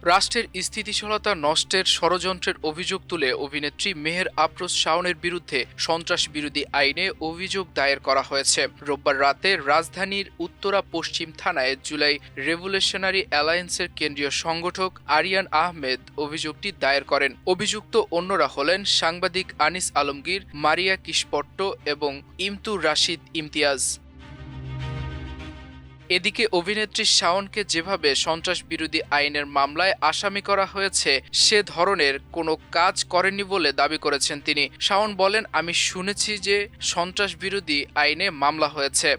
রাষ্ট্রের স্থিতিশীলতা নষ্টের ষড়যন্ত্রের অভিযোগ তুলে অভিনেত্রী মেহের আফরোজ শাওনের বিরুদ্ধে সন্ত্রাস বিরোধী আইনে অভিযোগ দায়ের করা হয়েছে। রোববার রাতে রাজধানীর উত্তরা পশ্চিম থানায় জুলাই রেভলিউশনারি অ্যালায়েন্সের কেন্দ্রীয় সংগঠক আরিয়ান আহমেদ অভিযোগটি দায়ের করেন। অভিযুক্ত অন্যরা হলেন সাংবাদিক আনিস আলমগীর, মারিয়া কিশপট্ট এবং ইমতুর রাশিদ ইমতিয়াজ। এদিকে অভিনেত্রী শাওনকে যেভাবে সন্ত্রাস বিরোধী আইনের মামলায় আসামি করা হয়েছে সে ধরনের কোনো কাজ করেননি বলে দাবি করেছেন তিনি। শাওন বলেন, আমি শুনেছি যে সন্ত্রাস বিরোধী আইনে মামলা হয়েছে।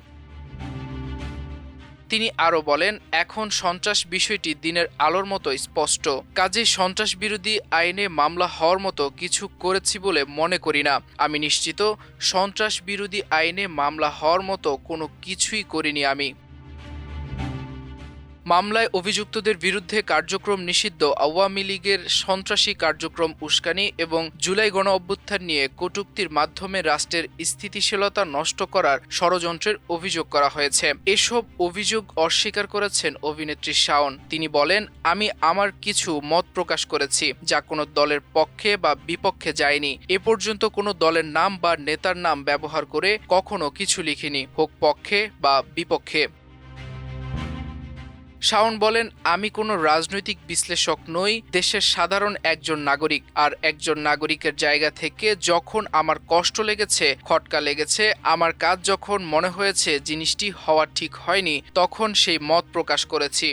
তিনি আরও বলেন, এখন সন্ত্রাস বিষয়টি দিনের আলোর মতো স্পষ্ট, কাজেই সন্ত্রাস বিরোধী আইনে মামলা হওয়ার মতো কিছু করেছি বলে মনে করি না। আমি নিশ্চিত সন্ত্রাস বিরোধী আইনে মামলা হওয়ার মতো কোনো কিছুই করিনি আমি। মামলায় অভিযুক্তদের বিরুদ্ধে কার্যক্রম নিষিদ্ধ, আওয়ামী লীগের সন্ত্রাসী কার্যক্রম উস্কানি এবং জুলাই গণঅভ্যুত্থান নিয়ে কটূক্তির মাধ্যমে রাষ্ট্রের স্থিতিশীলতা নষ্ট করার ষড়যন্ত্রের অভিযোগ করা হয়েছে। এসব অভিযোগ অস্বীকার করেছেন অভিনেত্রী শাওন। তিনি বলেন, আমি আমার কিছু মত প্রকাশ করেছি যা কোনো দলের পক্ষে বা বিপক্ষে যায়নি। এ পর্যন্ত কোনো দলের নাম বা নেতার নাম ব্যবহার করে কখনো কিছু লিখিনি, হোক পক্ষে বা বিপক্ষে। শাওন বলেন, আমি কোনো রাজনৈতিক বিশ্লেষক নই, দেশের সাধারণ একজন নাগরিক। আর একজন নাগরিকের জায়গা থেকে যখন আমার কষ্ট লেগেছে, খটকা লেগেছে, আমার কাজ যখন মনে হয়েছে জিনিসটি হওয়া ঠিক হয়নি, তখন সেই মত প্রকাশ করেছি।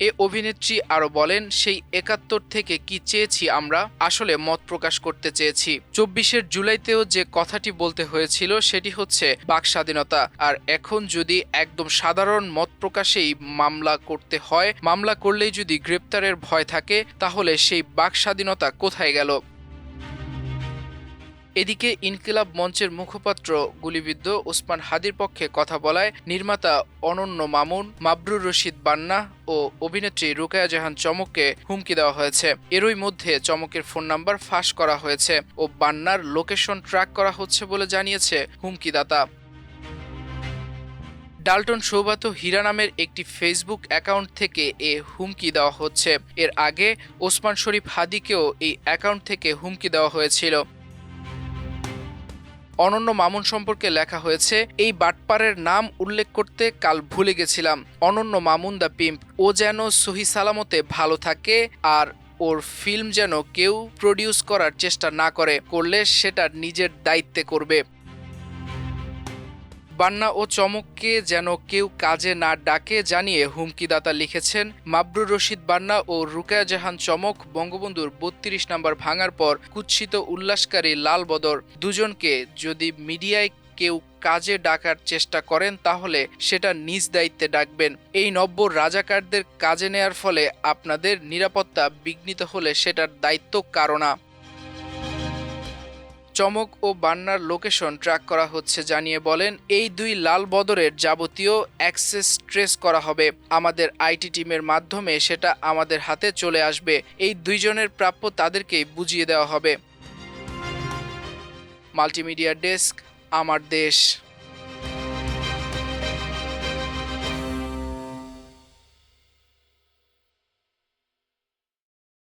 এ অভিনেত্রী আরও বলেন, সেই ৭১ থেকে কি চেয়েছি আমরা, আসলে মত প্রকাশ করতে চেয়েছি। ২৪ জুলাইতেও যে কথাটি বলতে হয়েছিল সেটি হচ্ছে বাক স্বাধীনতা। আর এখন যদি একদম সাধারণ মত প্রকাশেই মামলা করতে হয়, মামলা করলেই যদি গ্রেপ্তারের ভয় থাকে, তাহলে সেই বাক স্বাধীনতা কোথায় গেল? এদিকে ইনকিলাব মঞ্চের মুখপাত্র গুলিবিদ্ধ ওসমান হাদির পক্ষে কথা বলায় নির্মাতা অনন্য মামুন, মাবরুর রশিদ বান্না ও অভিনেত্রী রুকায়া জাহান চমককে হুমকি দেওয়া হয়েছে। এরই মধ্যে চমকের ফোন নাম্বার ফাঁস করা হয়েছে ও বান্নার লোকেশন ট্র্যাক করা হচ্ছে বলে জানিয়েছে হুমকিদাতা। ডাল্টন সৌভাত হীরা নামের একটি ফেসবুক অ্যাকাউন্ট থেকে এ হুমকি দেওয়া হচ্ছে। এর আগে ওসমান শরীফ হাদিকেও এই অ্যাকাউন্ট থেকে হুমকি দেওয়া হয়েছিল। অনন্য মামুন সম্পর্কে লেখা হয়েছে, এই বাটপারের নাম উল্লেখ করতে কাল ভুলে গেছিলাম। অনন্য মামুন দ্য পিম্প। ও যেন সহি সালামতে ভালো থাকে আর ওর ফিল্ম যেন কেউ প্রডিউস করার চেষ্টা না করে, করলে সেটা নিজের দায়িত্বে করবে। বান্না ও চমককে যেন কেউ কাজে না ডাকে জানিয়ে হুমকিদাতা লিখেছেন, মাবরুর রশিদ বান্না ও রুকায়া জাহান চমক বঙ্গবন্ধুর ৩২ নম্বর ভাঙার পর কুৎসিত উল্লাসকারী লাল বদর দুজনকে যদি মিডিয়ায় কেউ কাজে ডাকার চেষ্টা করেন তাহলে সেটা নিজ দায়িত্বে ডাকবেন। এই নব্য রাজাকারদের কাজে নেয়ার ফলে আপনাদের নিরাপত্তা বিঘ্নিত হলে সেটার দায়িত্ব কারো না। চমক ও বান্নার লোকেশন ট্র্যাক করা হচ্ছে জানিয়ে বলেন, এই দুই লাল বদরের যাবতীয় অ্যাক্সেস ট্রেস করা হবে। আমাদের আইটি টিমের মাধ্যমে সেটা আমাদের হাতে চলে আসবে। এই দুইজনের প্রাপ্য তাদেরকেই বুঝিয়ে দেওয়া হবে। মাল্টিমিডিয়া ডেস্ক, আমার দেশ।